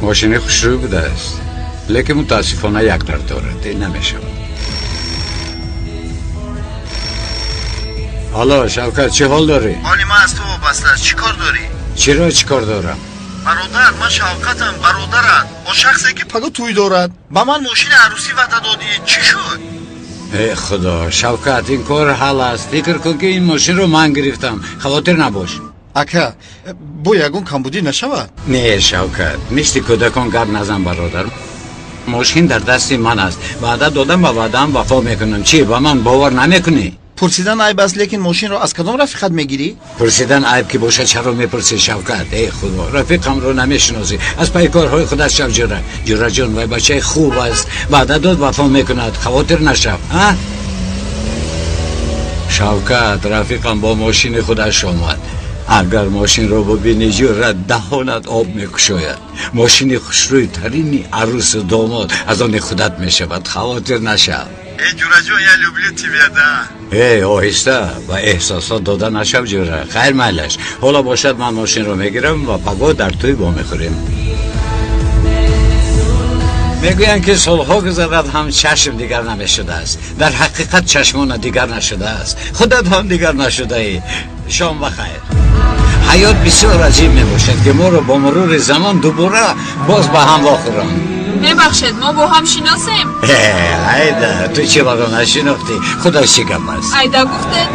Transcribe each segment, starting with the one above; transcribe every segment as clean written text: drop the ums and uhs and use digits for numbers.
ماشین خوشروی بوده است، لیکن متاسفانه یک در دارد، نمیشه. حالا شوکت چه حال داری؟ حالی ما از تو وابسته است. چی کار داری؟ چرا چی کار دارم؟ برادر من شوکتم، برادرت با شخصی که پگاه توی دارد با من ماشین عروسی وعده دادی. چی شد؟ ای خدا شوکت، این کار حل است. فکر کن که این ماشین رو من گرفتم، خاطر نباش. اکا بو یگون کمبودی نشود. نه شوکت، مثل کودکان گپ نزن برادر. ماشین در دست من است، وعده دادم و وعده‌ام وفا میکنم. چی با من باور نمیکنی؟ پرسیدن عیب است، لیکن ماشین رو از کدام رفیقت میگیری؟ پرسیدن عیب که باشه چرا میپرسی شوکت؟ ای خدا، رفیقم رو نمیشناسی، از پای کارهای خودت شب جوره جان و بچه خوب است، وعده داد وفا میکند، خاطر نشو. شوکت رفیقم با ماشین خودش آمد. اگر ماشین رو ببینی جوره دهانت آب میکشاید. ماشین خوشروی ترینی عروس و داماد از آن خودت میشود، خاطر نشو. ای جوره جان یا لوبلیو تی بیاده. ای آهسته و احساسات داده نشو جوره. خیر مالش، حالا باشد من ماشین رو میگیرم و پگاه در توی با میخوریم. میگوین که سالها گذرد هم چشم دیگر نمیشده است. در حقیقت چشمان دیگر نشده است. خودت هم دیگر نشده ای. شام بخیر. حیات بسیار عجیب میباشد که ما رو با مرور زمان دوباره باز به هم واخورند. ببخشید ما با هم شناسیم. ایده تو چه وقت نشناختی؟ خدا چی گم است؟ ایده گفتید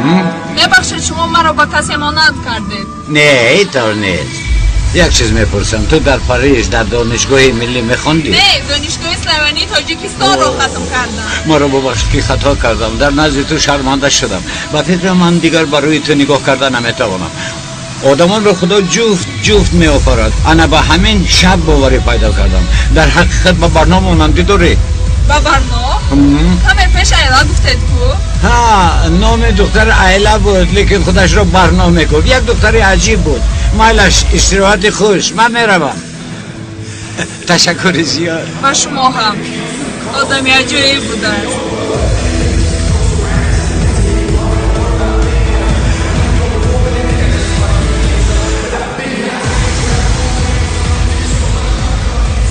ببخشید شما مرا با کسی مانند کردید. نه اینطور نیست. یک چیز میپرسم، تو در پاریس در دانشگاه ملی میخوندی؟ نه، دانشگاه اسلوانی تاجیکستان رو ختم کردم. ما رو ببخش که خطا کردم، در نزد تو شرمنده شدم. با فکر من دیگر برای تو نگاه کردن نمیتوانم. آدمان رو خدا جفت می آفرد. انا با همین شب باوری پیدا کردم. در حقیقت با برنامه مانندی داری. با برنامه؟ همه پیش ایلا گفتید کو؟ ها، نام دختر ایلا بود لیکن خودش رو برنامه کرد. یک دختر عجیب بود. مالش استراحت خوش، من میروم. تشکر زیاد. با شما هم آدمی عجیب بوده است.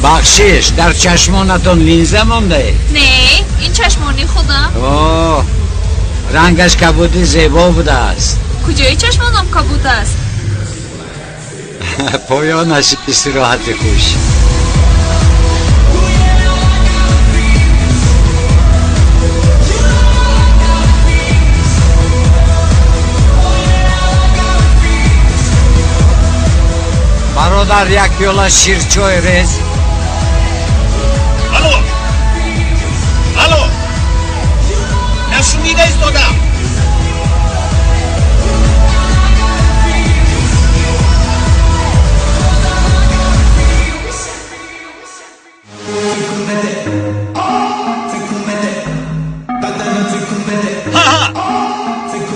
بخشش در چشمانتون لینزه مانده؟ نه این چشمانی خودم. اوه رنگش کبودی زیبا بوده است. کجای چشمانم کبود است؟ پایانش استراحت خوش. برادر یک پیاله شیرچای ریز. الو نشونیده ایستادم.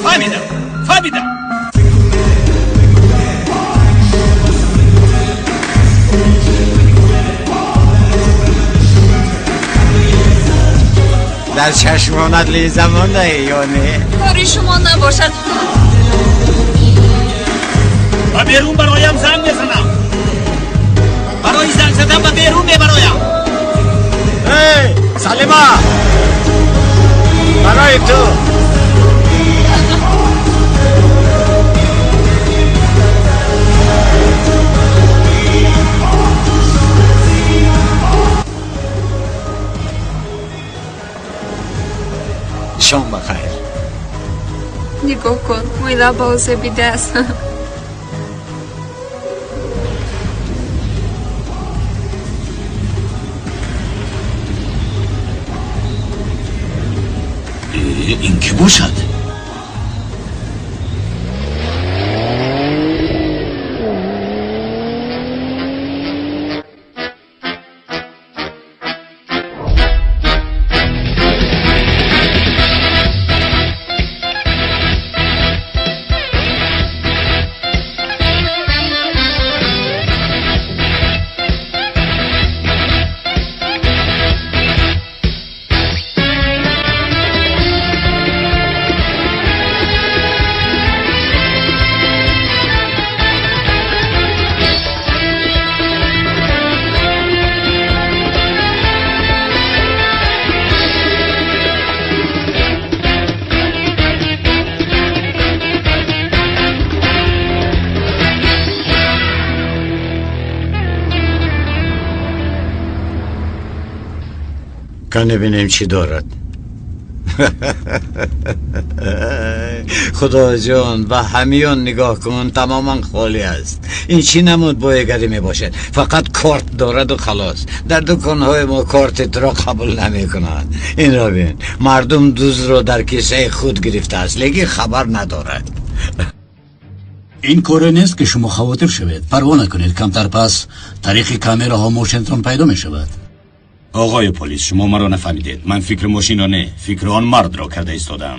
فهمیدم. در چشمانت لیزه مانده یا نه؟ کاری شما نباشد. با بیرون برایم زنگ بزنم. برای زنگ زدم با بیرون ببرایم. ای سلیما برای تو. شام بخیر. نگاه کن مویلا بازه بیده است. این که باشد؟ کنه ببینیم چی دارد. خدا جان و همیان نگاه کن تماما خالی است. این چی نمود بایگری می باشد، فقط کارت دارد و خلاص. در دکانهای ما کارت را قبول نمی کنند. این را بین، مردم دوز را در کیسه خود گرفته است لیکن خبر ندارد. این کار نیست که شما خاطر شوید. پروا نکنید، کمتر پس طریق کامراها موشنتون پیدا می شود. آقای پلیس، شما مرا نفهمیدید. من فکر ماشین را نه، فکر آن مرد را کرده ایستادم.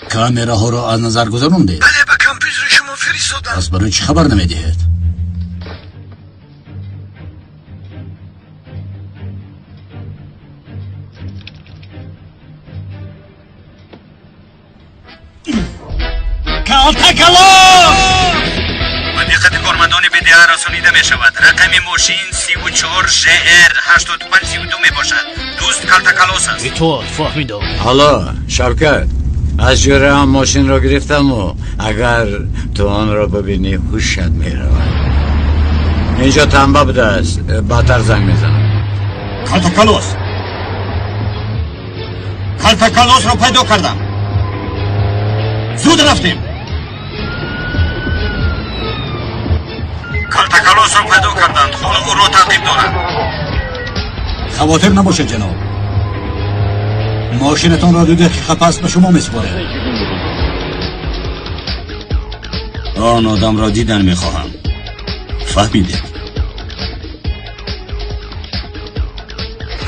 کامراها را از نظر گذروندید؟ بله به کامپیوتر شما فرستادم. پس برای چی خبر نمیدهید؟ و دقت کارمندان BDR رسانیده می شود. رقم ماشین 34 JR 8532 می باشد. دوست کالتاکالوس است. تو فهمیدم. حالا شوکت، از جوره هم ماشین را گرفتم و اگر تو آن را ببینی هوشت می رود. اینجا تنبه بوده است، باتر زنگ میزنم. کالتاکالوس را پیدا کردم. زود رفتیم. کالتاکالوس را پیدا کردند. حالا او را تعقیب دارند. خواطر نباشد جناب، ماشینتان را 2 دقیقه پس به شما میسپاره. آن آدم را دیدن میخواهم. فهمیده؟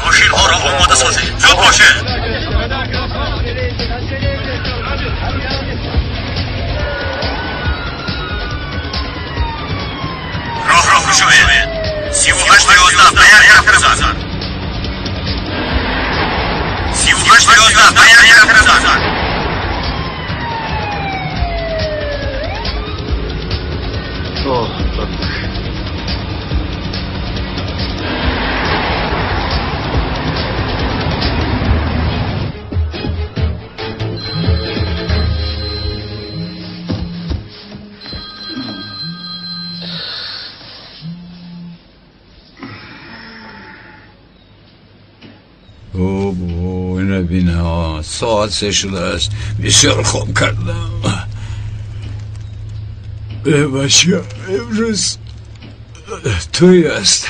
ماشین ها را آماده سازید. زود باشه. راه شوید. 38 11 بیان یک رزازن. 38 11 بیان یک رزازن. اینو بینه ها، ساعت 3 شده است. بسیار خوب کردم. بچه امروز توی است.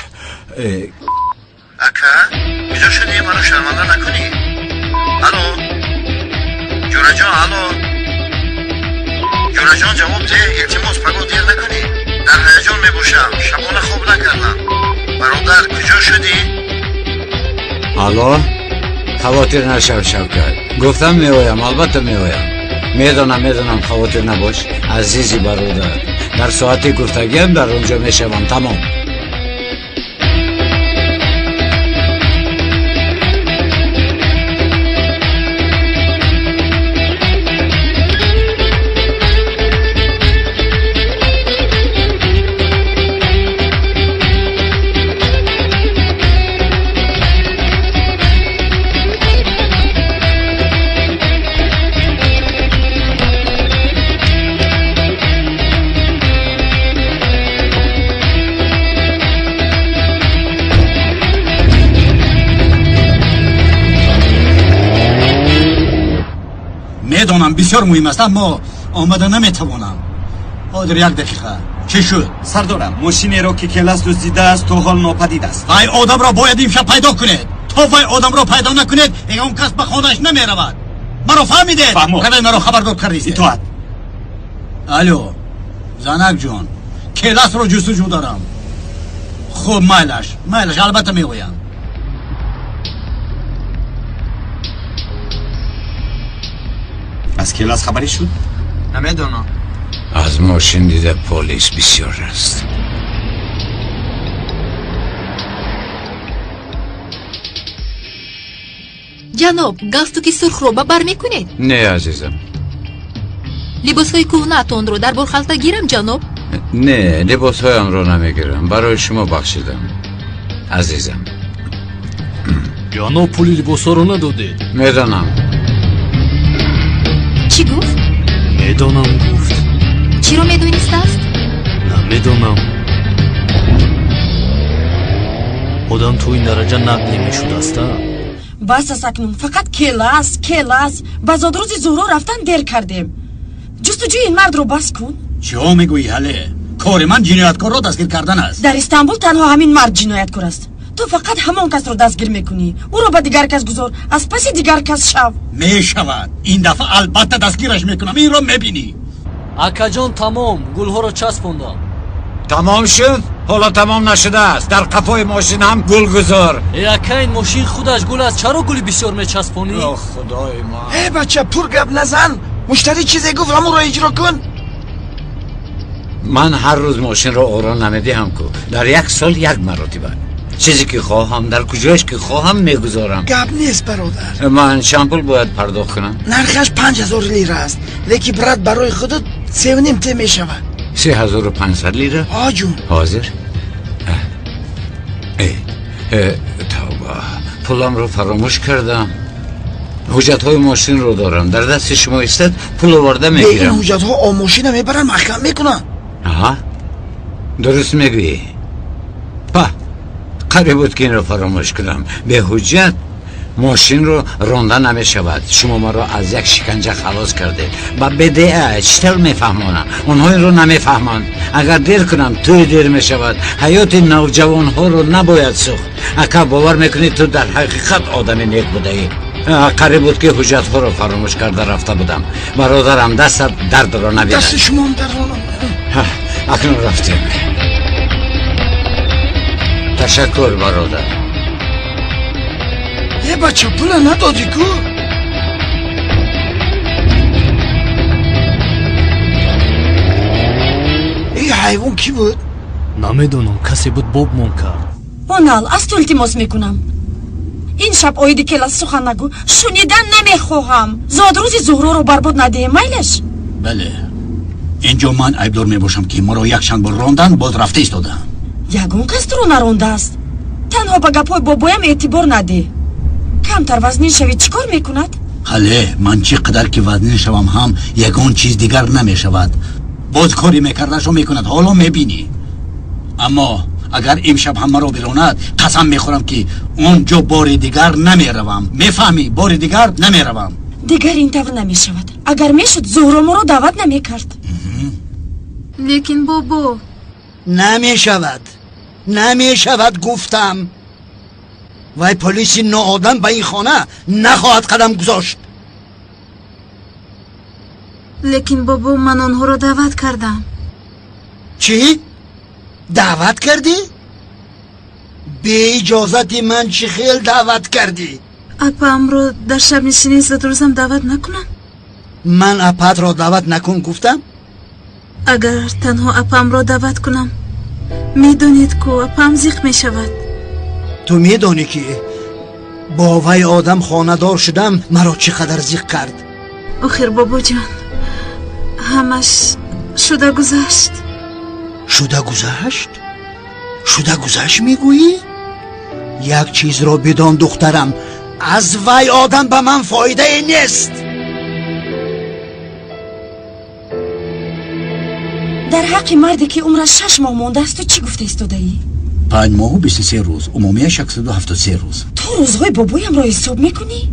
اکا کجا شدی؟ منو شرمنده نکنی. الو جورا جان، الو جورا جان، جواب ده. التماس پگو دیر نکنی. در هیجان میبوشم، شبانه خوب نکردم. برادر کجا شدی؟ الو، خواطر نشو شوکت. گفتم میایم، البته میایم. میدونم خواطر نباش عزیزی برادر. در ساعت گفتگی هم در اونجا میشوم. تمام. میدونم بسیار مهم است، اما آمده نمیتوانم. حاضر 1 دقیقه. چی شد؟ سردارم، ماشینی را که کلاس دزدیده است تا حال ناپدید است. وای آدم را باید این شب پیدا کنید. تا وای آدم را پیدا نکنید اون کس به خانهش نمی رود. مرا فهمیدید؟ فهمو. روی مرا خبردار کردید. اطاعت. الو زنک جان، کلاس را جستجو دارم. خوب مایلش البته میگویم. از کلاس خبری شد؟ نمیدونم. از ماشین دیده پلیس بسیار است. جناب، галстуки сурхро ба бар мекунед? نه عزیزم. либосҳои кӯҳнаатон ро дар борхалта гирам جناب؟ نه، لباس هایم رو نمیگیرم. برای شما بخشیدم عزیزم. جناب پولی لباسا رو ندادید. میدانم. чӣ гуфт? میدانم گفت. чиро медонистааст? میدونم آدم تو این درجه نقد نمیشود است. بس است اکنون فقط کلاس بازاد روز زهرا رفتن دیر کردیم. جستجوی این مرد رو بس کن. چه میگویی هله؟ کار من جنایتکار را دستگیر کردن است. در استانبول تنها همین مرد جنایتکار است. تو فقط همان کس رو دستگیر میکنی. او رو به دیگر کس گذار، از پس دیگر کس شو. میشود. این دفعه البته دستگیرش میکنم. این رو میبینی. اکاجان تمام گلها رو چسبوندم. تمام شد؟ حالا تمام نشده است. در قفای ماشین هم گل گذار. اکا این ماشین خودش گل است، چرا گلی بسیار میچسبونی؟ اوه خدای ما. ای بچه پر گپ نزن. مشتری چیزی گفت همون رو اجرا کن. من هر روز ماشین رو اوران نمیدهم کو. در یک سال یک مرتبه چیزی که خواهم در کجایش که خواهم میگذارم. گپ نیست برادر. من شامپول باید پرداخت کنم. نرخش 5000 لیره است. لیکی برات برای خودت 3.5 ته میشود. 3500 لیره؟ آجون حاضر؟ توبه، پولم رو فراموش کردم. حجت های ماشین رو دارم. در دست شما استد پول آورده به این میگیرم. حجت ها آموشی نمیبرن محکم میکنن. آها درست میگویی. قریب بود که این رو فراموش کنم. به حجت ماشین رو رانده نمی شود. شما ما رو از یک شکنجه خلاص کرده و بده چطور میفهمانم؟ اونها این رو نمیفهمند. اگر دیر کنم توی دیر می شود. حیات نوجوان ها رو نباید سوخت. اگر باور میکنی تو در حقیقت آدم نیک بوده ای. قریب بود که حجت ها رو فراموش کرده رفته بودم. برادرم دست درد رو نبیده. دست شما هم درد رو اکنون رفتیم. تشکر برادر. یه بچه پول ندادی کو؟ این حیوان کی بود؟ نمیدونم، کسی بود بوب مون کرد. اونال از تو التماس میکنم این شب آیدی کلاس سخن نگو. شنیدن نمیخواهم. زاد روز زهرا رو برباد نده میلش. بله اینجا من عیبدار میباشم که ما رو یک چند بار راندن باز رفته ایستادم. یگون کس تو رو نرونده است. تنها به گپای بابایم اعتبار نده. کمتر وزنین شوی چیکار میکند؟ حاله من چقدر که وزنین شوم هم یگان چیز دیگر نمیشود. باز کاری میکردشو میکند. حالا میبینی. اما اگر امشب هم مرا براند قسم میخورم که اونجا بار دیگر نمیروم. میفهمی؟ بار دیگر نمیروم. دیگر این طور نمیشود. اگر میشد زهرا ما رو دعوت نمیکرد. لیکن بابا نمیشود گفتم. وای پلیس ناآدم به این خانه نخواهد قدم گذاشت. لیکن بابا من آنها رو دعوت کردم. چی؟ دعوت کردی؟ به اجازت من چی خیل دعوت کردی؟ اپام رو در شب نشینی زد روزم دعوت نکنم؟ من اپات را دعوت نکن گفتم؟ اگر تنها اپام رو دعوت کنم میدونید که اپام زیق می شود. تو میدانی که با وی آدم خاندار شدم مرا چقدر زیق کرد. آخر بابا جان همش شده گذشت. شده گذشت میگویی؟ یک چیز را بدان دخترم، از وی آدم به من فایده نیست. در حق مردی که عمرش 6 ماه مونده است تو چی گفته ایستاده ای؟ 5 ماه و 23 روز. عمومیش 173 روز. تو روزهای بابایم را حساب میکنی؟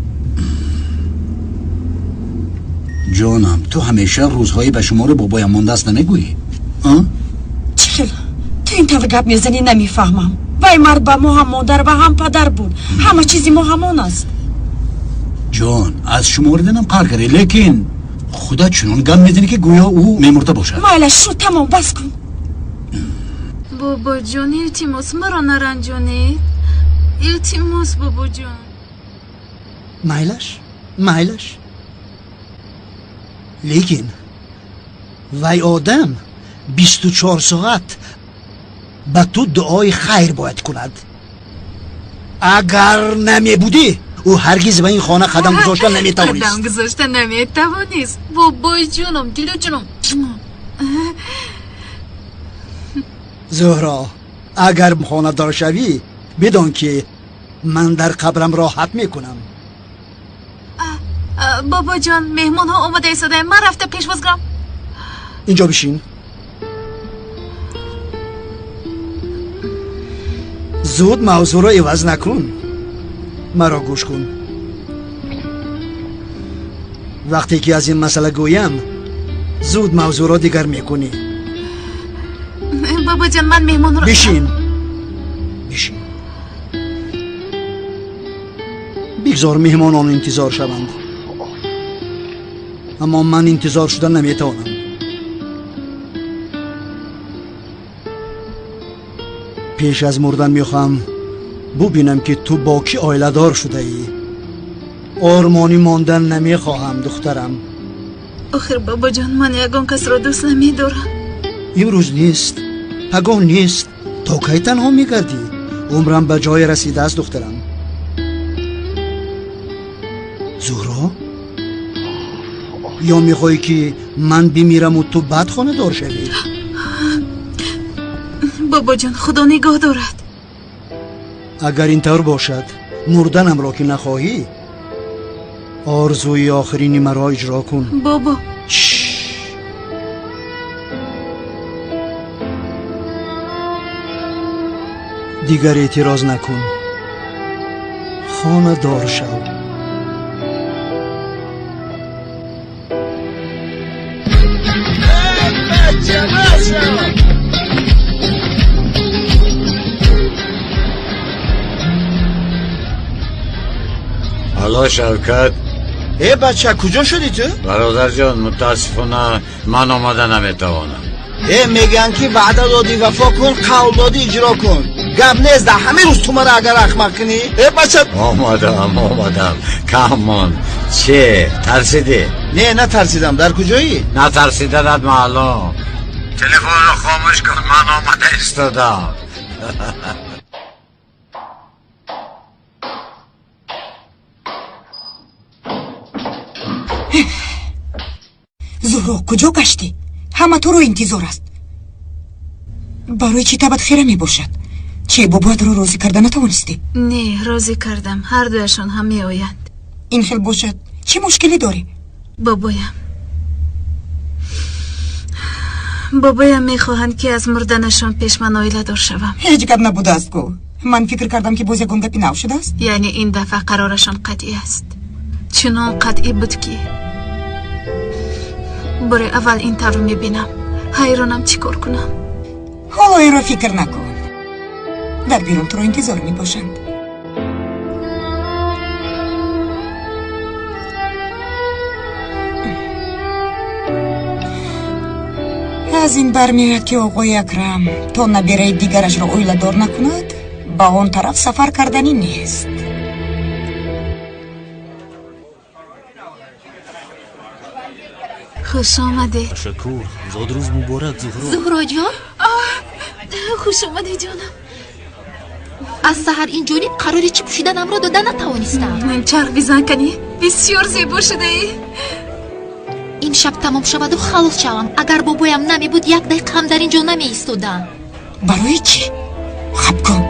جانم تو همیشه روزهای به شمار بابایم مانده است نمیگویی؟ چی خیلی؟ تو این طور گپ میزنی نمیفهمم. وای مرد به ما هم مادر و هم پدر بود. همه چیزی ما همان است. جان از شماردنم قهر کردی لیکن خدا چنان گم میزنی که گویا او میمرده باشد. مایلش شو تمام بس کن. بابا جان التماس مرا نرنجانید. التماس بابا جان. مایلش لیکن وی آدم 24 ساعت به تو دعای خیر باید کند. اگر نمی بودی او هرگز به این خانه قدم گذاشتن نمیتوانست. قدم گذاشتن نمیتوانست. بابای جانم دیلو جانم. زهرا اگر خانه دار شوی بدان که من در قبرم راحت میکنم. بابا جان مهمان ها آماده ایستاده. من رفته پیش بازگرم. اینجا بشین. زود موضوع رو عوض نکن. مرا گوش کن. وقتی که از این مسئله گویم زود موضوع رو دیگر میکنی. بابا جان من مهمان رو بشین بگذار مهمانان انتظار شوند. اما من انتظار شدن نمیتوانم. پیش از مردن میخوام ببینم که تو با کی آیله دار شده ای. آرمانی ماندن نمیخواهم دخترم. آخر بابا جان من یگان کس را دوست نمیدارم. امروز نیست، پگاه نیست. تا کی تنها میگردی؟ عمرم به جای رسیده است دخترم. زهرا؟ یا میخوای که من بمیرم و تو بد خانه دار شوی؟ بابا جان خدا نگاه دارد. اگر اینطور باشد مردنم را که نخواهی آرزوی آخرینی مرا اجرا کن. بابا دیگر اعتراض نکن. خانه دار شو. حالا شوکت بچه کجا شدی تو؟ برادر جان متاسفانه من آمده نمیتوانم. میگن که وعده دادی وفا کن، قول دادی اجرا کن. گپ نیست ده همه روز تو مرا اگر احمق کنی. بچه آمدم کمان. چه ترسیدی؟ نه ترسیدم. در کجایی؟ نه ترسیدنت معلوم. تلفن رو خاموش کن، من آمده استادم. زهرا کجا گشتی؟ همه تو رو انتظار است. برای چی تبت خیره می باشد؟ چه بابات رو راضی کردن نتوانستی؟ نه راضی کردم. هر دویشان هم می آیند. این خیل باشد چه مشکلی داری؟ بابایم میخواهند که از مردنشان پیش من آیله دار شوم. هیچ گپ نبوده است گو. من فکر کردم که باز یکم گپی نو شده است. یعنی این دفعه قرارشان قطعی است. چنان قطعی بود که برای اول این طور رو میبینم. حیرانم چی کار کنم. حالا این رو فکر نکن. در بیرون تو رو انتظار می باشند. از این برمیاد که آقای اکرم تا نبیره دیگرش را اویله دار نکند با آن طرف سفر کردنی نیست. خوش آمده. تشکر. زاد روز مبارک زهرا جان. خوش آمده جانم. از سحر اینجوری قراری چی پوشیدنم را دادن نتوانستم. چرخ بیزن کنی. بسیار زیبا شده ای. این شب تمام شود و خلاص شوم. اگر بابایم نمی بود یک دقیقه هم در اینجا نمی ایستادم. برای چی؟ خب کن.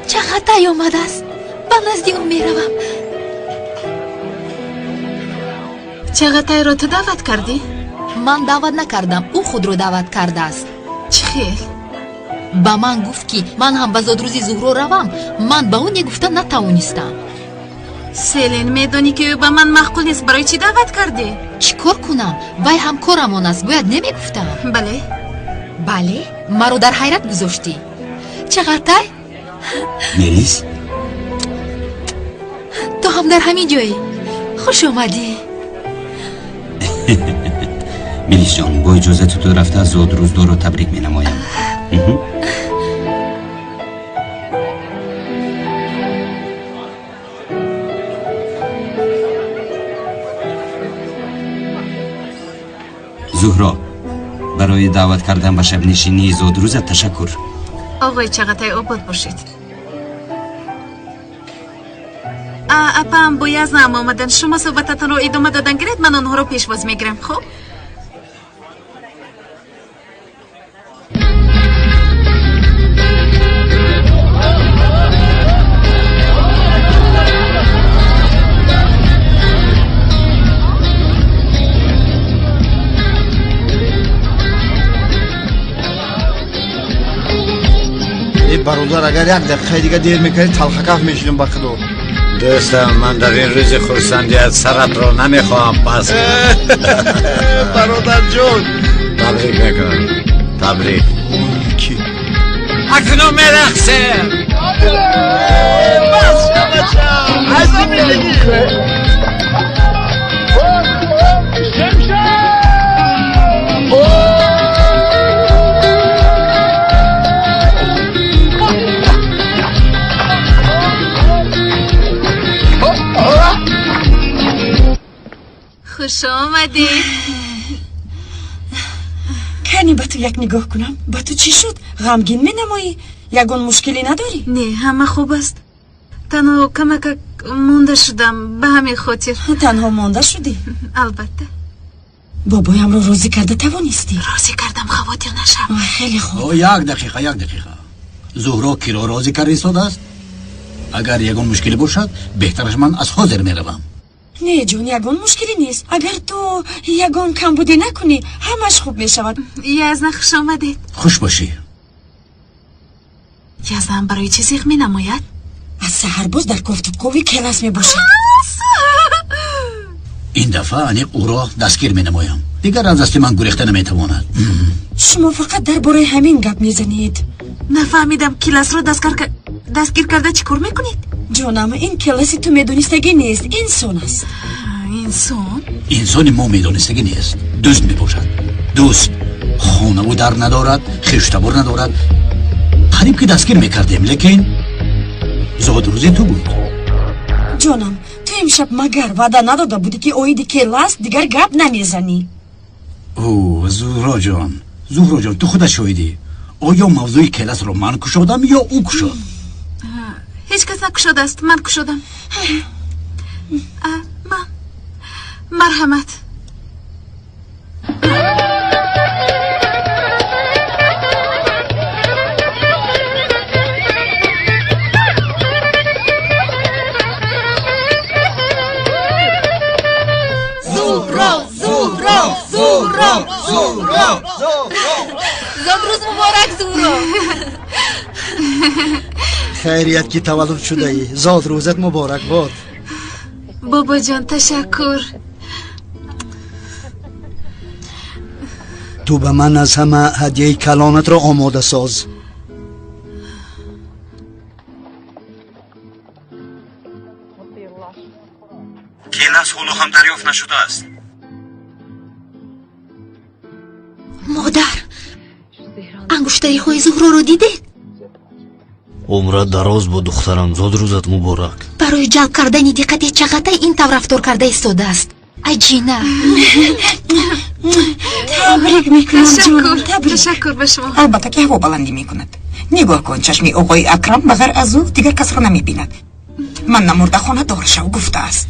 چقدر تای آمده است. به نزدی او می روم. چقدر را تو دعوت کردی؟ من دعوت نکردم، او خود رو دعوت کرده است. چه خیل؟ با من گفت که من هم به زادروزی زهرا روم. من به اون گفتم نتوانستم. سیلین میدونی که او به من معقول نیست. برای چی دعوت کردی؟ چی کار کنم؟ وای همکارمان است، باید نمیگفتم. بله مرا در حیرت گذاشتی. چقدر تای؟ مریس تو هم در همین جایی. خوش اومدی. ملیس جان با اجازه تو رفته از زاد روز رو تبریک می نمایم. زهرا برای دعوت کردن به شب نشینی زاد روزت تشکر. آقای چقدر آباد باشید. اپام بوی از نام آمدن. شما صحبتتان رو ادامه دادن گرید. من آنها رو پیشواز میگیرم. خب برادر اگر یک دقیقه دیگه دیر میکنی تلخ کف میشیم با خدا. دوستم من در این روز خرسندیت سرت رو نمیخواهم پس برادر جون تبریک میکنم. تبریک. کی؟ اکنون میرقصه. بس شبشم ازا میلگی خوش آمدی. کنی با تو یک نگاه کنم. با تو چی شد؟ غمگین می نمایی؟ یگون مشکلی نداری؟ نه همه خوب است. تنها کمک مونده شدم به همین خاطر. تنها مونده شدی؟ البته. بابایم رو راضی کرده توانستی؟ راضی کردم خواطر نشم. خیلی خوب. یک دقیقه زهرا کی را راضی کرد ایستاده است؟ اگر یگان مشکلی باشد بهترش من از حاضر میروم. نه جون یگان مشکلی نیست. اگر تو یگان کم بودی نکنی همش خوب می شود. یزن خوش آمدید. خوش باشی. یزن برای چی زیغ می نماید؟ از سحر باز در گفتگوی کلاس می باشد. این دفعه انیق او را دستگیر می نمایم. دیگر از دست من گریخته نمی تواند. شما فقط درباره همین گپ می زنید. نفهمیدم کلاس رو دستگیر کرده چی کار میکنید؟ جانم این کلاسی تو میدونستگی نیست. انسان است. انسان؟ انسانی ما میدونستگی نیست. دوست می باشد. دوست خانه و در ندارد، خیشتبار ندارد. قریب که دستگیر میکردیم لیکن زاد روزی تو بود. جانم تو امشب مگر وعده نداده بودی که اویدی کلاس دیگر گپ نمیزنی؟ اوه زهرا جان تو خودت شاهدی. آیا موضوع کلاس رو من کشادم یا او کشاد؟ هیچ کس نکشاده است. من کشادم. من مرحمت. زاد روز مبارک زهرا. خیریت که تولد شده ای. زاد روزت مبارک باد. بابا جان تشکر. تو به من از همه هدیه کلانت را آماده ساز. کلاس هلو هم دریافت نشده است. مادر انگشتری های زهرا رو دیدید؟ عمرت دراز با دخترم. زاد روزت مبارک. برای جلب کردن دقت چقدر این طور رفتار کرده ایستاده است. عجینه. تبریک میکنم جون. تشکر به شما. البته که هوا بلندی میکند. نگاه کن چشمی آقای اکرم بغیر از او دیگر کس را نمیبیند. من نمرده خانه دار شو گفته است.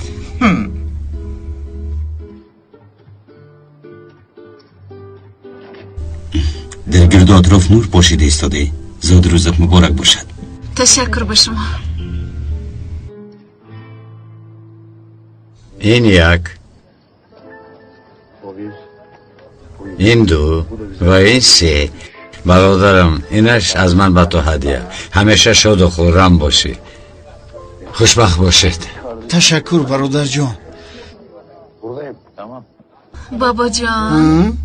در گرد اطراف نور پاشیده ایستاده. زاد روزت مبارک باشد. تشکر به شما. این یک، این دو و این سه. برادرم اینش از من به تو هدیه. همیشه شاد و خورم باشی. خوشبخت باشید. تشکر برادر جان. بابا جان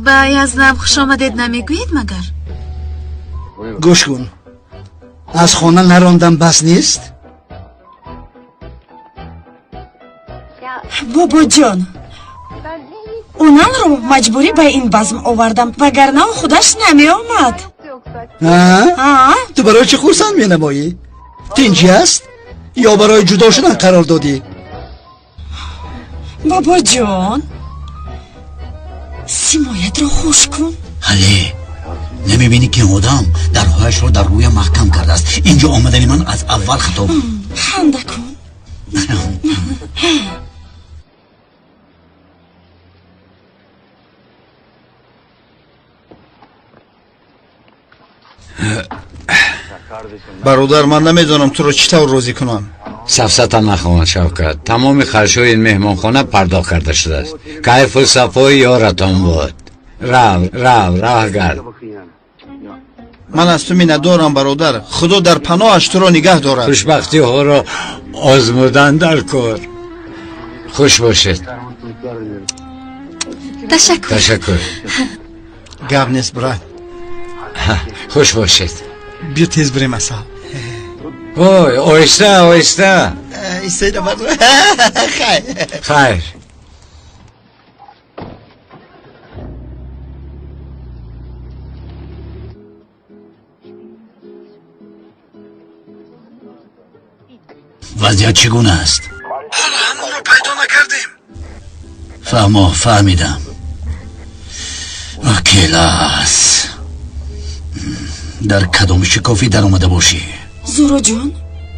با یزنم خوش آمدید نمیگویید مگر؟ گوش کن. از خانه نراندم بس نیست؟ بابا جان اونان رو مجبوری به این بزم آوردم وگرنه خودش نمی آمد. تو برای چه خورسند می نمایی؟ تینجی است؟ یا برای جدا شدن قرار دادی؟ بابا جان سیمایت رو خوش کن. حالی نمیبینی که آدم درهایش رو در روی محکم کرده است. اینجا آمدنی من از اول خطاب. خنده کن. برادر من نمیدونم تو رو چطور راضی کنم. سفسطه نخواهد شوکت. تمام خرشوی این مهمانخانه پرداخت کرده شده است. کیف و صفای یارتان بود. رو گرد. من از تو میندارم برادر. خدا در پناهش تو را نگه دارد. خوشبختی ها را آزمودن در کار. خوش باشید. تشکر. گپ نیست برای. خوش باشید. بیا تیز بریم اصلا. اوی آیسته ایسته خیر. وضعیت چگونه است؟ حالا همون رو پیدا نکردیم. فهمیدم. کلاس در کدام شکافی در اومده باشی؟ زورو جان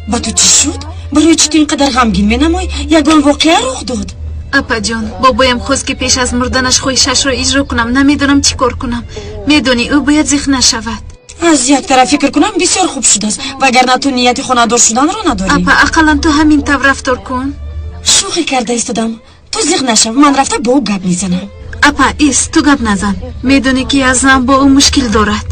با تو چی شد؟ برای چی تو اینقدر غمگین مینمایی؟ یگان واقعه رخ داد. اپا جان بابایم خواست که پیش از مردنش خواهشش را اجرا کنم. نمیدونم چی کار کنم. میدونی او باید زخم نشود. از یک طرف فکر کنم بسیار خوب شده است وگرنه تو نیت خانه‌دار شدن رو نداری. اپا اقلا تو همین طور رفتار کن. شوخی کرده ایستادم. تو زخم نشو. من رفته با او گپ میزنم. اپا ایست تو گپ نزن. میدونی که از زن با او مشکل دارد.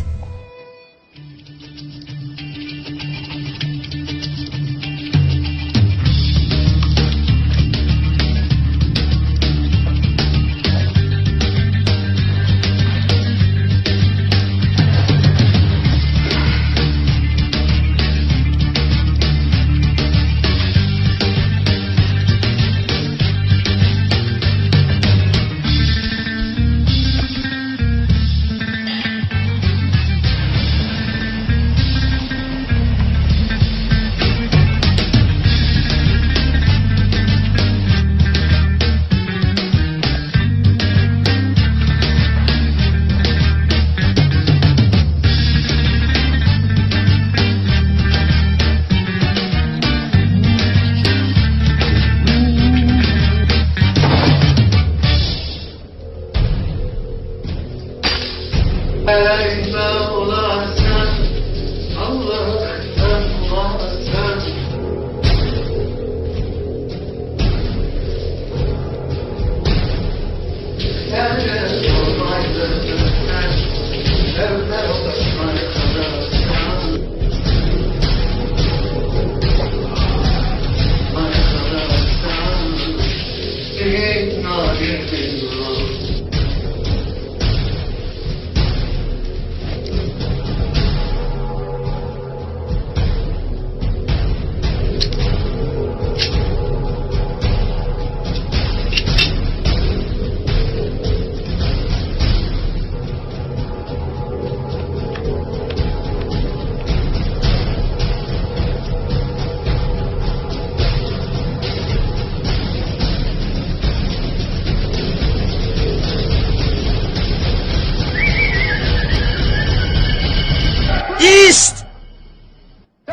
ایست.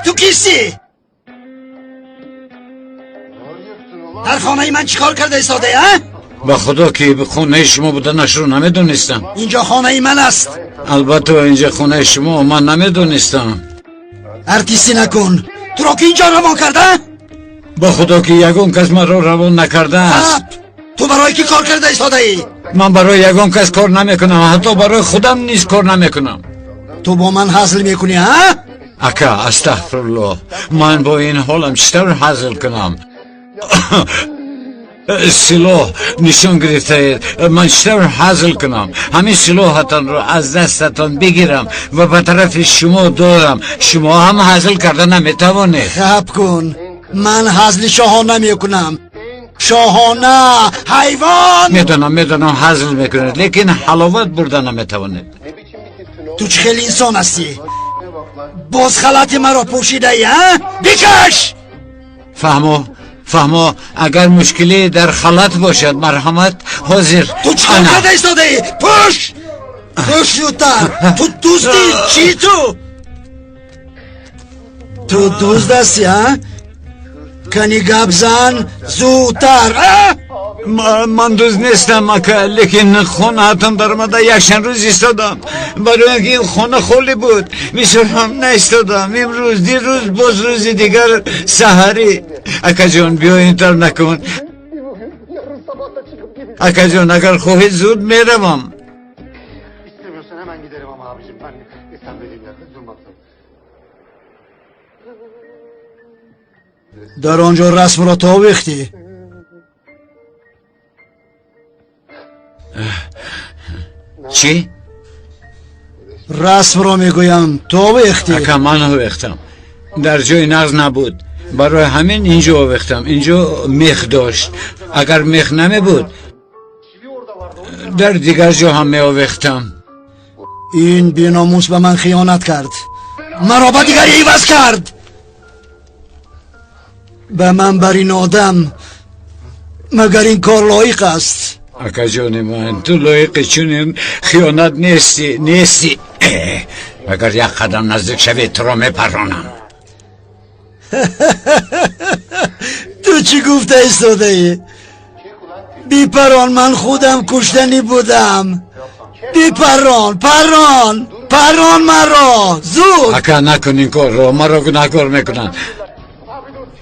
تو کیستی؟ در خانه من چیکار کرده ایستاده ها؟ با خدا که به خونه شما بودنش رو نمیدونستم. اینجا خانه من است. البته اینجا خونه شما من نمیدونستم. ارتیسی نکن. تو را که اینجا روان کرده؟ با خدا که یگون کس من رو روان نکرده است. تو برای کی کار کرده ایستاده ای؟ من برای یگون کس کار نمیکنم. حتی برای خودم نیز کار نمیکنم. تو با من حاصل میکنی ها؟ اکا استغفرالله. من با این حالم چطور حاصل کنم؟ سلاح نشان گرفته من چطور حاصل کنم؟ همین سلاحتان رو از دستتان بگیرم و به طرف شما دارم. شما هم حاصل کرده نمیتوانید. خب کن. من حاصل شاهانه میکنم. شاهانه حیوان. میدونم حاصل میکنید لیکن حلاوت برده نمیتوانید. تو چه خیلی انسان هستی؟ باز خلط مرا پوشیده ای ها؟ بکش! فهمو اگر مشکلی در خلط باشد مرحمت حاضر. تو چکار کرده ایستاده ای؟ پوش! پوش زودتر. تو دوستی چی تو؟ تو دوست هستی ها؟ کنی گپ زن زودتر. من دوست نیستم اکا لیکن خونه هاتم در مده یکشن روز ایستادم برای اینکه این خونه خالی بود. میشورم نایستادم. امروز دیروز باز روز دیگر سحری. اکا جان بیا اینطور نکن. اکا جان اگر خواهید زود میروم. İstemiyorsan hemen giderim ama abicim. Ben İstanbul'dayım yakın. در آنجا رسم را تا وقتی چی؟ رسم را میگویم تا وقتی اکا من آویختم در جای نقض نبود برای همین اینجا آویختم اینجا میخ داشت اگر میخ نمی بود در دیگر جا هم می آویختم این بی‌ناموس به من خیانت کرد مرا به دیگری عوض کرد به من بر این آدم مگر این کار لایق است اکا جان من تو لایق چون خیانت نیستی اگر یک قدم نزدیک شوی تو را می پرانم تو چی گفته ایستاده ای؟ بیپران من خودم کشتنی بودم بیپران پران مرا زود اکا نکن این کار رو مرا گناهکار میکنن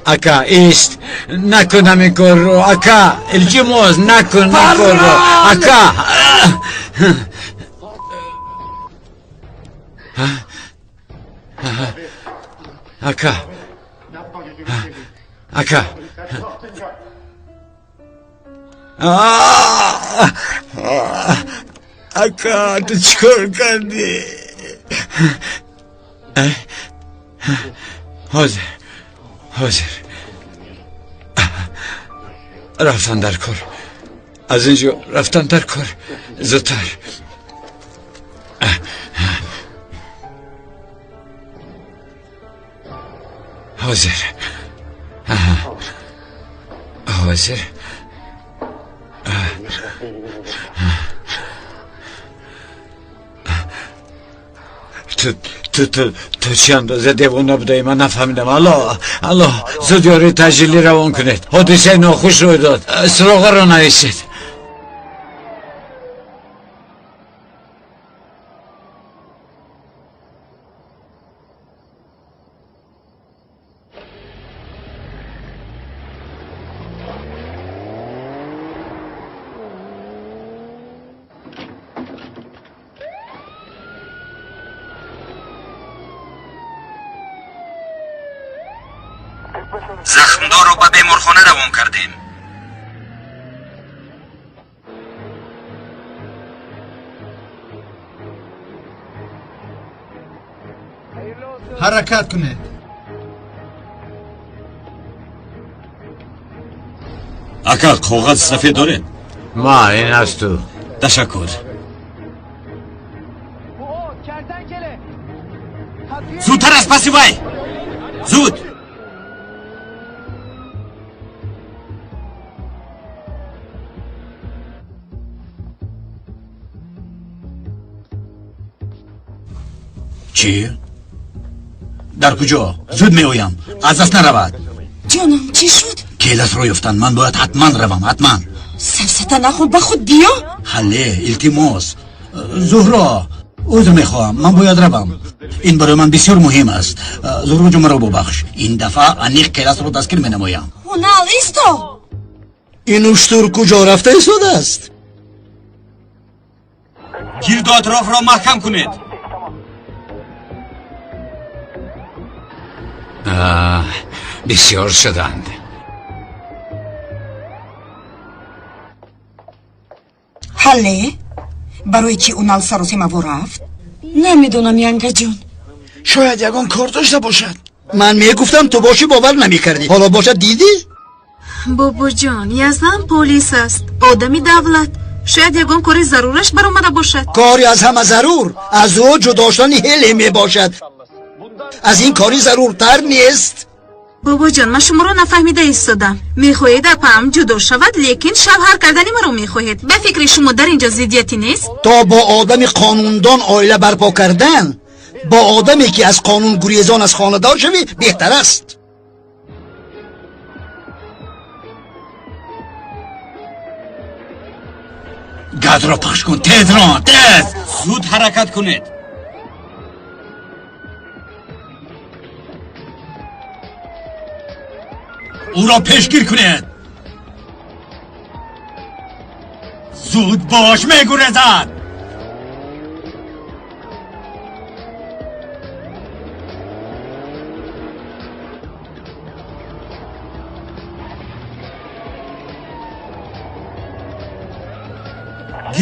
اکا ایست نکنم این کار رو اکا التماس نکن این کار رو اکا اکا اکا اکا تو چکار کردی حاضر رفتن در کار از اینجا رفتن در کار زودتر حاضر تو چی اندازه دیوانه بودی من نفهمیدم الله زود یاری تجلی روان کنید حادثه ناخوش روی داد سراغ را نویسید زخمدار رو به بیمارخانه روان کردیم حرکت کنید اکا کاغذ سفید داره؟ ما این از تو تشکر زودتر از پسی وای زود چی؟ در کجا؟ زود می آیم از دست نرود جانم چی شد؟ کیلس رو یفتن من باید حتما روم حتما سرسته نخور به خود بیا حله التماس زهرا عذر میخواهم من باید روم این برای من بسیار مهم است زهرا جو مرا ببخش این دفعه انیق کیلس رو دستگیر می نمایم هنال ایستو این اشتر کجا رفته ایستاده است گرد و اطراف را محکم کنید بسیار شدند حله برای چی اونال سروسی ما رفت نمیدونم ینگا جون شاید یگان کار داشته باشد من میگفتم تو باشی باور نمیکردی حالا باشد دیدی بابا جان یزدان پلیس است آدمی دولت شاید یگان کاری ضرورش برآمده باشد کاری از همه ضرور از او جدا شدن هلی می باشد از این کاری ضرورتر نیست بابا جان من شما رو نفهمیده ایستادم میخواهید اپام جدا شود لیکن شوهر کردنی من رو میخواهید به فکر شما در اینجا ضدیتی نیست تا با آدم قانوندان آیله برپا کردن با آدمی که از قانون گریزان از خانه‌دار شوی بهتر است گد را پخش کن تیز را تیز زود حرکت کنید او را پیشگیر کنید زود باش میگویزد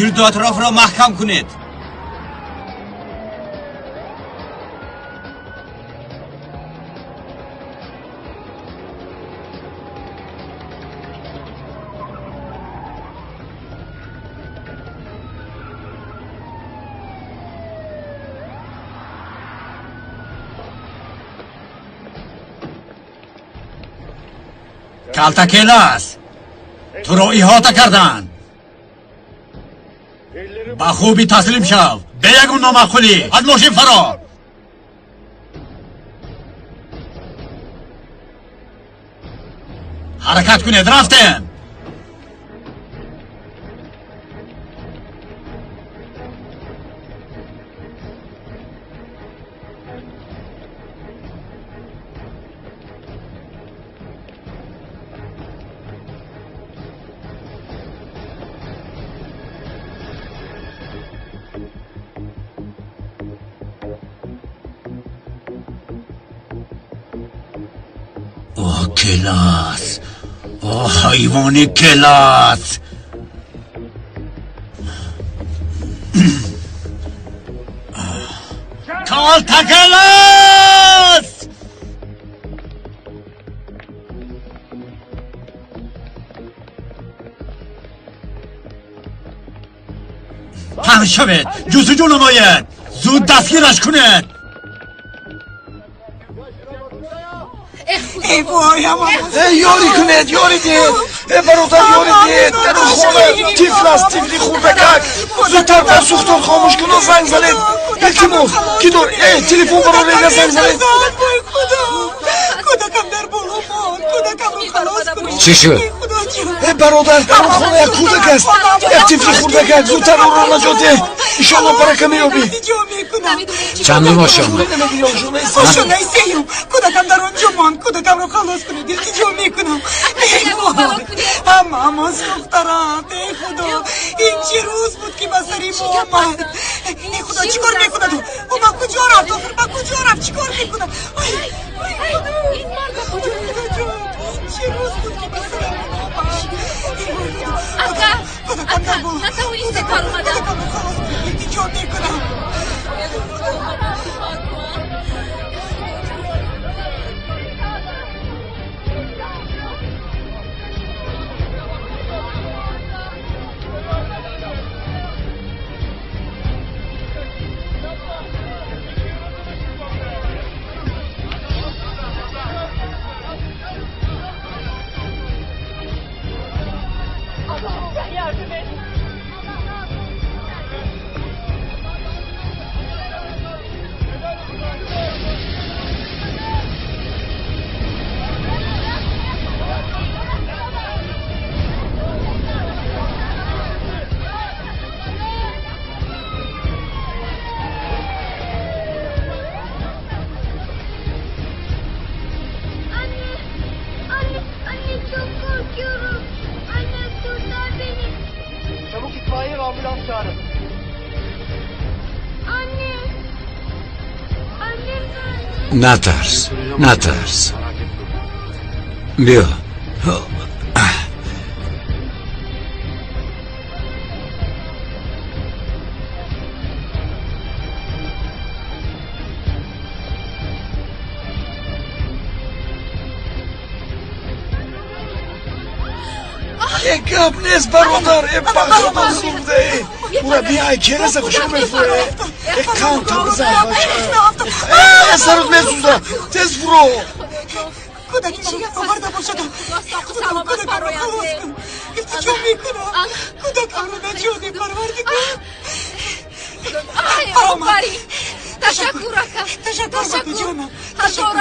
گرد و اطراف را محکم کنید. کلتکیلاس تو رو احاطه کردن. با خوبی تسلیم شو. به یگون نامعقولی از ماشین فرار. حرکت کنید. رفتیم. کلاس حیوان کلاس کالتا کلاس پهن شوید. جستجو نماید. زود دستگیرش کنید. ای وای یاری کنید. یاری دید. برادر یاری دید. در اون خونه تیفل است. تیفلی خوردکک. زودتر بر سوختار خاموش کن و زنگ زنید. التماس کی دور؟ تلفن برای زنگ زنید. کودکم در بالا ماند. کودکم رو خلاص کنید. چی شد؟ برادر در اون خونه یک کودک است. یک تیفلی خوردکک. زودتر اون را نجات ده. ایشالله برکه میابی. چند ماشه آمد؟ ماشونه سیوم. کودکم در اونجا ماند. کودکم رو خلاص کنید. التجا میکنم. ای وای اما دخترم. ای خدا این چه روز بود که بسری ما آمد. ای خدا چیکار میکنه تو؟ او من کجا رفت؟ من کجا رفت؟ چیکار میکنم؟ این مرد کجا رفت؟ چه روز بود که بسری ما آمد. کودکم در بالا. کودکم رو خلاص کنید. التجا میکنم. نترس بیا. یک گپ نیست برادر. این بخشم خورده. او بیا کنسه خوشم بفره. یک کام تا بزن باشه. سرت میسوزه. تز برو. کودکم رو آورده باشد. کودکم رو خلاص کن. التجا میکنم. کودکم رو نجاتی پروردگار. آفرین. تشکر اکا. تشکر جانم.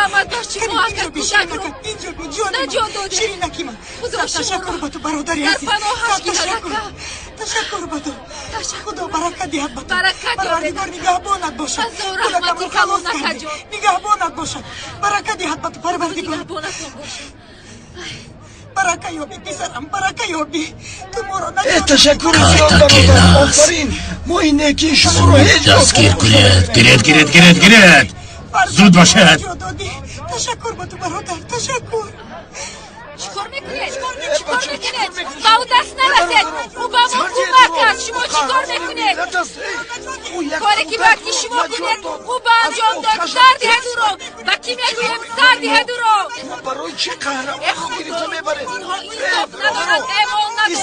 آمد باش چی محقق کودک رو اینجا بود جانم. نجات داده. شیرینکی من. تشکر با تو برادری عزیز. تشکر با تو. خدا برکت دهد با تو. پروردگار نگهبانت باشد. کودکم رو خلاص کردی. نگهبانت باشد. برکت دهد با تو پروردگار. برکه یابی پسرم. برکه یابی. تو ما را نجات. تشکر زیاد برادر. آفرین. ما این نیکی شما رو هیچ دستگیر کنید. گرید. زود باشد. تشکر با تو برادر. تشکر. چیکار میکنید؟ چیکار میکنید؟ با او دست نرسید. او با ما کمک است. شما چیکار میکنید؟ کاری که باید که شما کنید او با انجام داد. سر دهد او رو. با کی میگویم سر دهد او رو. برای چی قهرمان گرفته میبره؟ اینها ایمان ندارند، ایمان ندارند.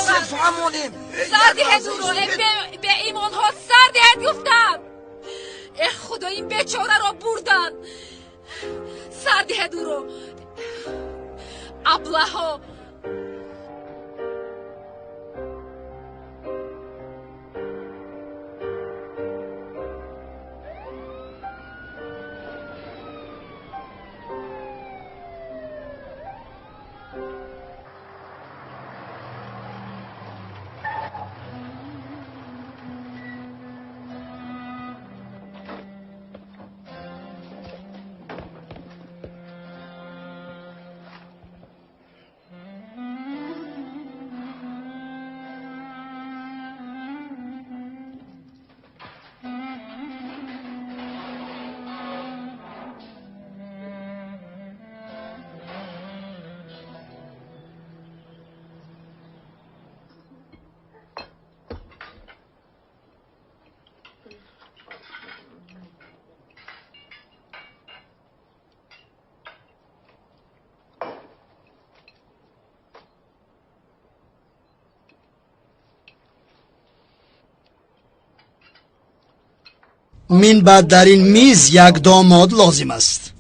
سر دهد او رو. به ایمان ها سر دهد گفتم. ای خدا این بیچاره را بردن. سر دهد او رو. ابله‌ها من بعد در این میز یک داماد لازم است.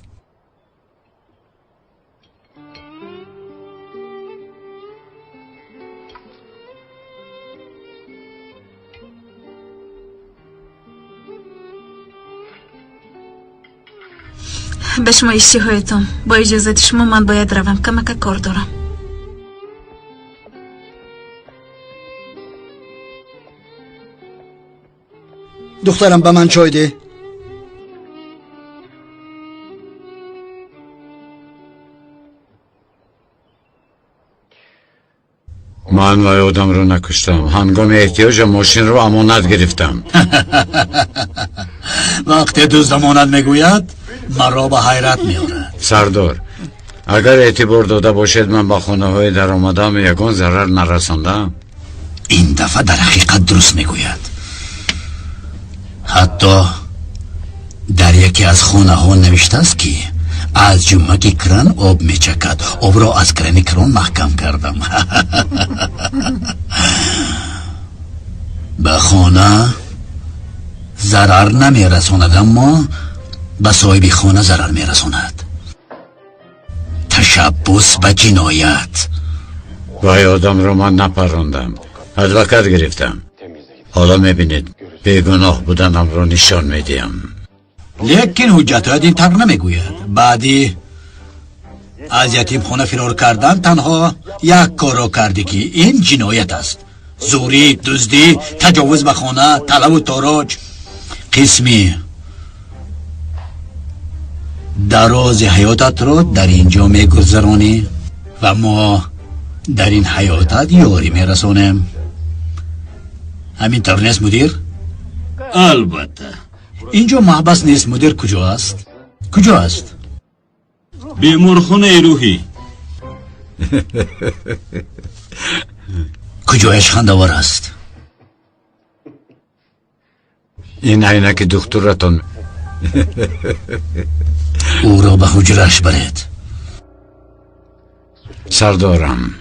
به شما اشتهایتم. با اجازت شما من باید روم، کمک کار دارم. دخترم به من چای ده. من وای آدم رو نکشتم. هنگام احتیاج ماشین رو امانت گرفتم. وقتی دوست امانت میگوید مرا به حیرت میارد. سردار، اگر اعتبار داده باشد من با خانه های در آمدم یگان ضرر نرساندم. این دفعه در حقیقت درست میگوید. حتی در یکی از خانه ها نوشته است که از جمعه کران آب میچکد. آب را از کران کران محکم کردم. به خانه ضرر نمیرساند اما به صاحب خانه ضرر میرساند. تشبس به جنایت. وای آدم رو من نپراندم، ادوکت گرفتم. حالا میبینید بیگناه بودنم رو نشان میدیم. لیکن حجت این طرح نمیگوید. بعدی از یتیم خانه فرار کردن تنها یک کار را کردی که این جنایت است. زوری، دزدی، تجاوز به خانه، طلب و تاراج. قسمی دراز حیاتت را در اینجا میگذرانی و ما در این حیاتت یاری میرسانیم. همین طور نیست مدیر؟ البته. اینجا محبس نیست. مدیر کجا است؟ کجا است؟ بیمارخانه روحی. کجایش خندوار است؟ این عینک دکترتون. او را به حجرش برید. سردارم،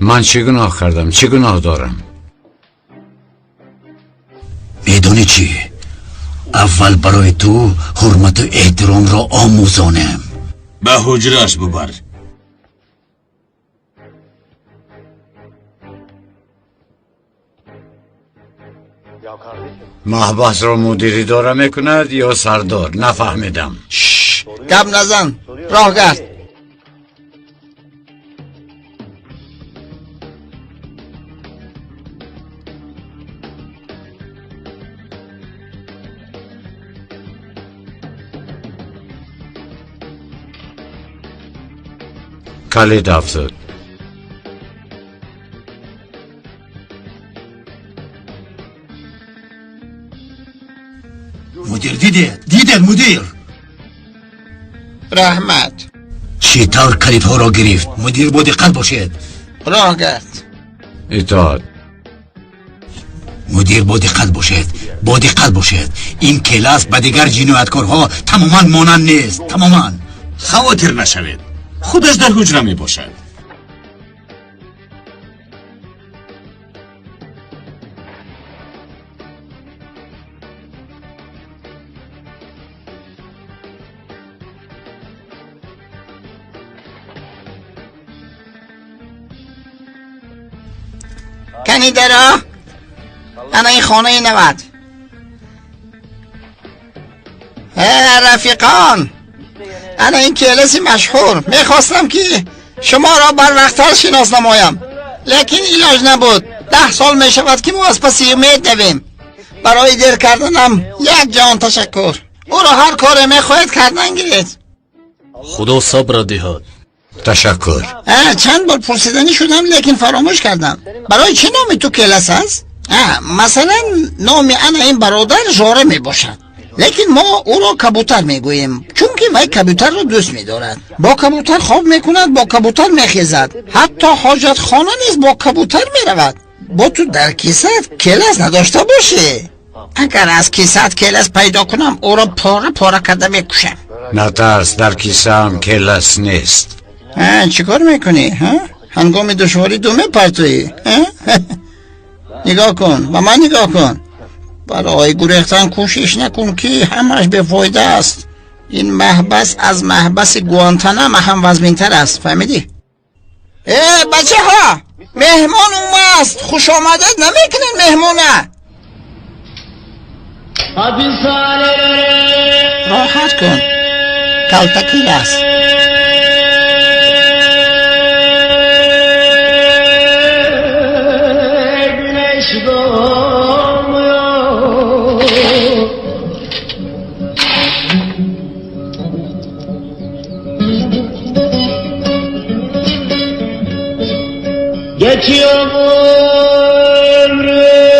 من چه گناه کردم؟ چه گناه دارم؟ میدونی چی؟ اول برای تو حرمت و احترام را آموزانم. به حجرش ببر. محبس را مدیری داره میکند یا سردار؟ نفهمیدم. گپ نزن، راه گرد. کلید افزود. مدیر دیده مدیر. رحمت. چی چطور کلیدها را گرفت؟ مدیر با دقت باشید. راه گرد. اطاعت. مدیر با دقت باشید. با دقت باشید. این کلاس به دیگر جنایتکارها تماما مانند نیست. تماما. خاطر نشوید. خودش در حجره می باشد. کنی درا؟ انا این خانه نود. رفیقان، انا این کلاس مشهور. میخواستم که شما را بر وقت‌تر شناس نمایم، لیکن علاج نبود. 10 سال میشود که ما از پسی امید دویم. برای دیر کردنم یک جان تشکر. او را هر کار میخواهید کردن گیرید. خدا صبر دهد. تشکر. چند بار پرسیدنی شدم لیکن فراموش کردم. برای چه نامی تو کلاس هست؟ مثلا نام انا این برادر ژاره می باشد، لیکن ما او را کبوتر می گوییم، چون که وی کبوتر را دوست می دارد. با کبوتر خواب می کند، با کبوتر می خیزد، حتی حاجت خانه نیز با کبوتر می رود. با تو در کیست کلاس نداشته باشی؟ اگر از کیست کلاس پیدا کنم او را پاره پاره کرده می کشم. نترس، در کیسه هم کلاس نیست. چیکار میکنی؟ هنگام دشواری دو میپرتویی؟ نگاه کن، با من نگاه کن. برای گریختن کوشش نکن که همش بفایده است. این محبس از محبس گوانتانامو هم وزمینتر است، فهمیدی؟ بچه ها، مهمان اومد. خوش آمدید نمیکنین مهمونه. راحت کن، کلتکی است. Geçiyor ömrümüzde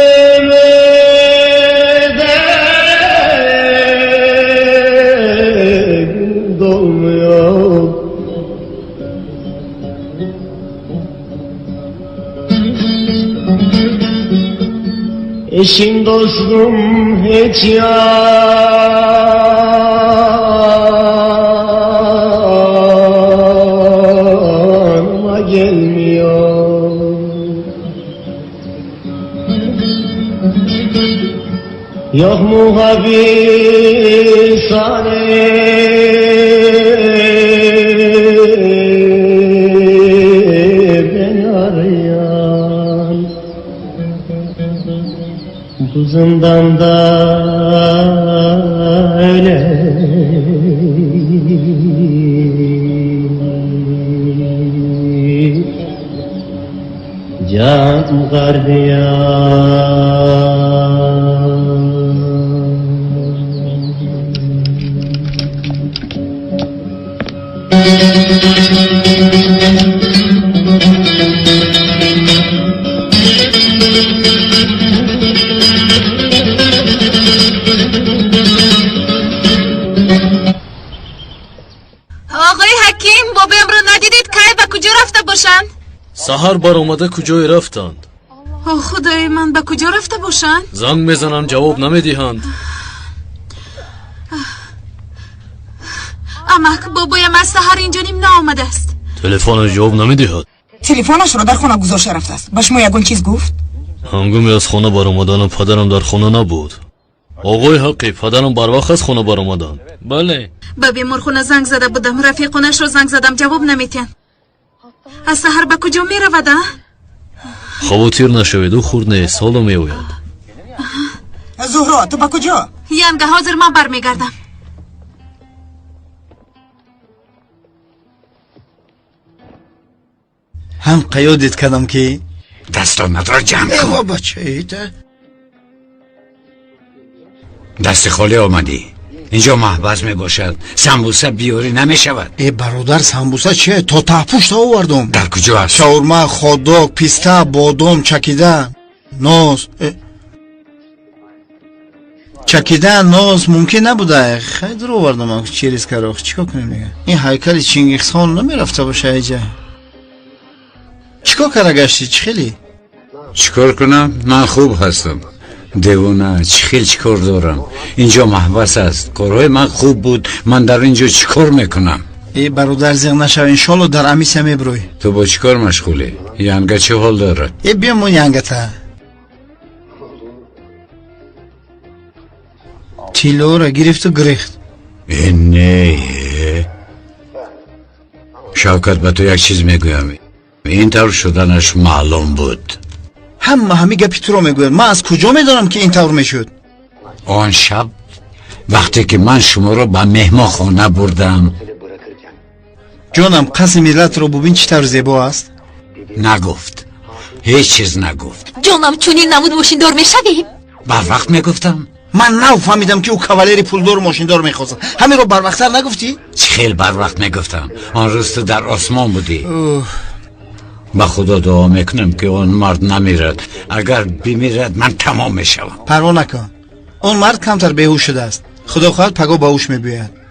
dolmuyor. Eşim dostum hiç yanıma gelmiyor. Yok mu habisane beni arayan, bu zindanda öyle can gardiyan. آقای حکیم، بابایم رو ندیدید که به کجا رفته باشند؟ سحر بر آمده کجای رفتند؟ خدای من، به کجا رفته باشند؟ زنگ میزنم جواب نمیدهند. اما بابایم از سحر اینجا نیم نآمده است. تلفن جواب نمیدهد. تلفنش رو در خانه گذاشته رفته است. به شما یگون چیز گفت؟ هنگامی از خانه بر آمدن پدرم در خانه نبود. آقای حقی، پدرم بر وقت از خانه بر آمدند. بله. به بیمارخانه زنگ زده بودم، رفیقانش رو زنگ زدم، جواب نمیتین. از سحر به کجا می رود؟ خواطر نشوید، او خورد نیست، حالا می آید. زهرا، تو به کجا؟ ینگه حاضر من برمیگردم. هم قیادت کردم که دستانت را جمع کن. بابا چه ایته؟ دست خالی آمدی. اینجا محبس می باشد، سمبوسه بیاری نمی شود. ای برادر، سمبوسه چیه؟ تا تحپوش تا آوردم. در کجا هست؟ شاورما، خودداگ، پیسته، بادام چکیده، ناز. چکیدن ناز ممکن نبوده. خیلی دور آوردم چی ریز کراخ. چیکار کنیم دیگه؟ این هیکل چینگیز خان نمیرفته باشه اینجا. چیکار کرده گشتی؟ چخیلی؟ چیکار کنم؟ من خوب هستم. دیوانه چیکار دارم؟ اینجا محبس است. کارهای من خوب بود. من در اینجا چیکار میکنم؟ ای برادر زیغ نشو انشالله در امیسه میبروی. تو با چیکار مشغولی؟ ینگه چه حال داره؟ ای بیام اون ینگه تا تیلو را گرفت و گریخت. نه شوکت به تو یک چیز میگویم. این طور شدنش معلوم بود. همه گپی تو رو میگوید. من از کجا میدانم که این طور میشد؟ آن شب وقتی که من شما رو به مهمان خانه بردم. جانم قصد ملت رو ببین چی طور زیبا است. نگفت. هیچ چیز نگفت. جانم چونین نمود ماشین دار میشویم. بر وقت میگفتم. من نفهمیدم که او کاولری پولدار ماشین دار میخواست. همین رو بر وقتر نگفتی؟ خیلی بر وقت میگفتم. آن روز تو در آسمان بودی. با خدا دعا میکنم که اون مرد نمیرد. اگر بمیرد من تمام میشوم. پروا نکن. اون مرد کمتر بیهوش شده است. خدا خواهد پگاه باهوش میبیاید.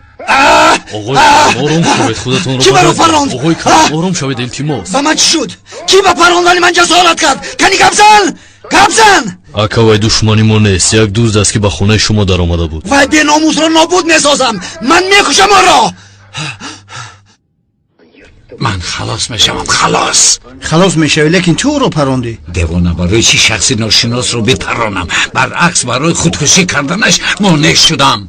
آقای آروم شوید. خودتون رو کی برو فراند؟ آقای آروم شوید التماس. با من چی شد؟ کی با پراندن من جسارت کرد؟ کنی گپ زن اکا وای دشمنی ما نیست. یک دوست است که به خونه شما در آمده بود. وای بی ناموس را نابود میسازم. من میکشم آن را. من خلاص میشم. خلاص میشوی لیکن تو رو پراندی. دیوانه برای چی شخصی ناشناس رو بپرانم؟ برعکس برای خودکشی کردنش مانع شدم.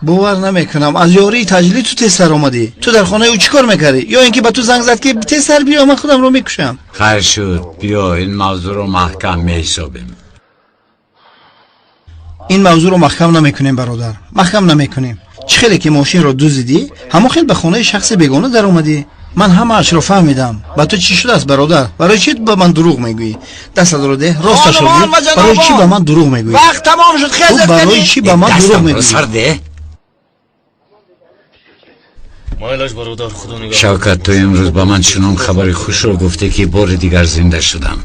باور نمیکنم. از یاری تجلی تو تیز سر آمدی. تو در خانه او چیکار میکردی؟ یا اینکه به تو زنگ زد که تیز سر بیا من خودم رو میکشم؟ خیر شد. بیا این موضوع رو محکم میحسابیم. این موضوع رو محکم نمیکنیم برادر. محکم نمیکنیم. چه خیلی که ماشین رو دزدیدی همون خیلی به خانه شخص بیگانه در اومدی. من همه اش رو فهمیدم. با تو چی شده است برادر؟ برای چی به من دروغ میگویی؟ دست رو ده راستش رو بگو. برای چی به من دروغ میگویی؟ وقت تمام شد. خیلی برای چی به من دروغ میگویی؟ مایلش برادر خدا نگهدار. شوکت تو امروز با من چنان خبر خوش رو گفته که بار دیگر زنده شدم.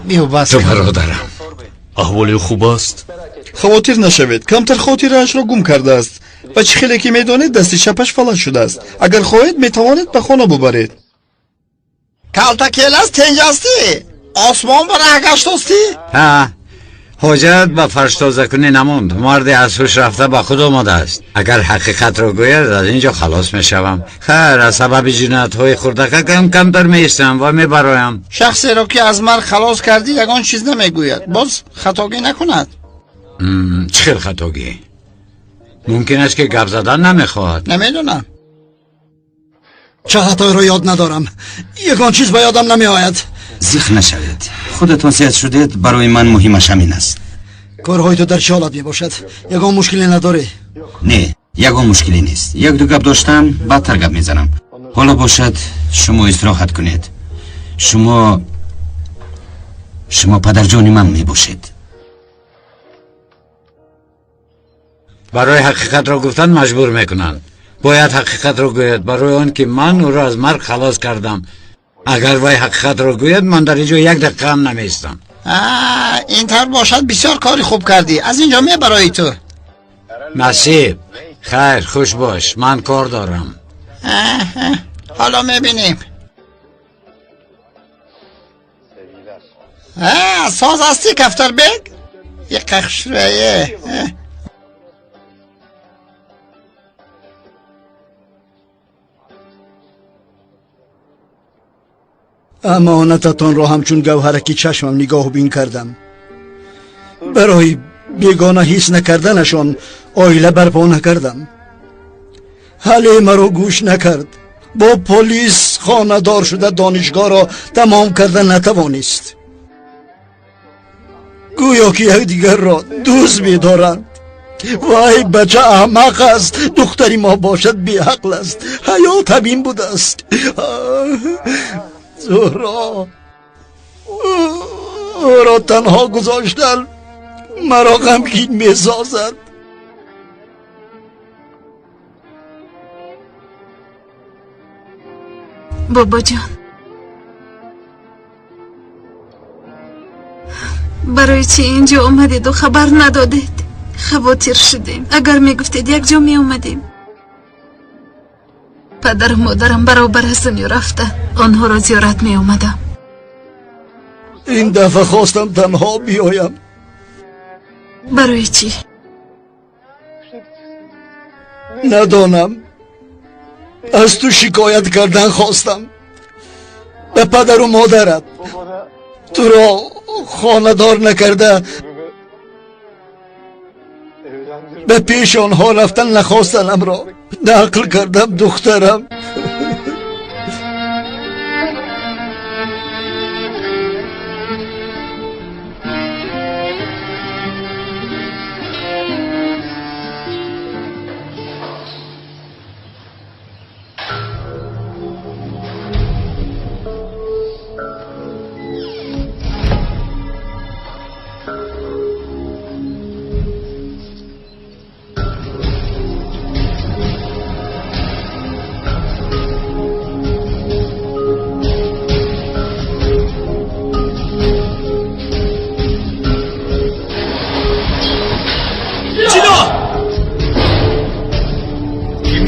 بیا بس. تو برادرم. احوالی خوب است؟ خاطر نشوید. کمتر خاطرش را گم کرده است و چه خیلی که میدانید دست چپش فلج شده است. اگر خواهید میتوانید به خانه ببرید. کالتاکیل است تنجاستی. آسمان برای گشتاستی. ها حاجت به فرش تازه کنی نموند. مرد از هوش رفته به خود آمده است. اگر حقیقت را گوید از اینجا خلاص میشوم. خیر از سبب جنایت های خردک کمتر میشتم و میبرایم. شخصی را که از مرگ خلاص کردی یگان چیز نمیگوید. باز خطاگی نکند. چه خطاگی؟ ممکن است که گپ زدن نمیخواهد. نمیدونم. چه خطایی رو یاد ندارم. یگان چیز به یادم نمیآید. زیخ نشوید. خودتون صحت شدید. برای من مهمش همین است. کارهای تو در چه حالت می باشد؟ یگان مشکلی نداری؟ نه یگان مشکلی نیست. یک دو گپ داشتم بعدتر گپ میزنم. حالا باشد شما استراحت کنید. شما پدر جان من می باشید. برای حقیقت را گفتن مجبور میکنن. باید حقیقت را گوید برای آن که من او را از مرگ خلاص کردم. اگر وای حقیقت را گوید من در اینجا یک دقیقه هم نمیستم. این طور باشد بسیار کاری خوب کردی. از اینجا می برای تو. نصیب خیر خوش باش. من کار دارم. حالا میبینیم. ساز هستی کفتر بگ؟ یک قخشویه. امانتتان را همچون گوهرکی چشمم نگاه بین کردم. برای بیگانه حس نکردنشان آیله برپا نکردم. حالی مرا گوش نکرد. با پلیس خانه دار شده دانشگاه را تمام کردن نتوانست. گویا که یک دیگر را دوست می‌دارند. وای بچه احمق است. دختری ما باشد بی عقل است. حیات همین بوده است. زهرا او را تنها گذاشتن مرا غمگین می‌سازد. بابا جان برای چی اینجا اومدید و خبر ندادید؟ خواطر شدیم. اگر میگفتید یک جا می اومدیم. پدر و مادرم برابر از دنیا رفته، آنها را زیارت می اومدم. این دفعه خواستم تنها بیایم. برای چی؟ ندانم. از تو شکایت کردن خواستم. به پدر و مادرت تو را خاندار نکرده، به پیش آنها رفتن نخواستنم را نقل کردم دخترم.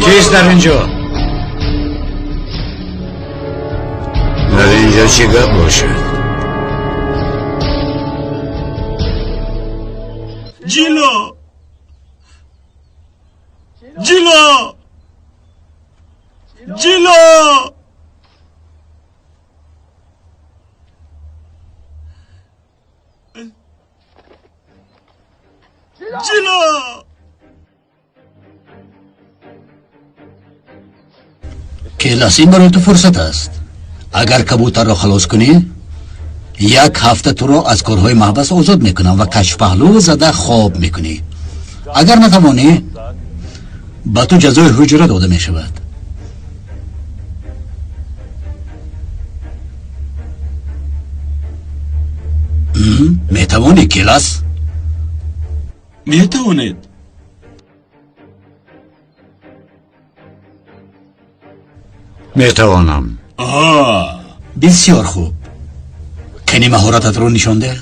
کیست در اینجا؟ در اینجا چی گپ باشه؟ جیلا جیلا جیلا جیلا کلاس این برای تو فرصت است. اگر کبوتر را خلاص کنی 1 هفته تو را از کارهای محبس آزاد میکنم و کشف پهلو زده خواب میکنی. اگر نتوانی با تو جزای حجره داده میشود. میتوانی کلاس؟ میتوانید. میتوانم. بسیار خوب. کنی مهارتت رو نشان ده.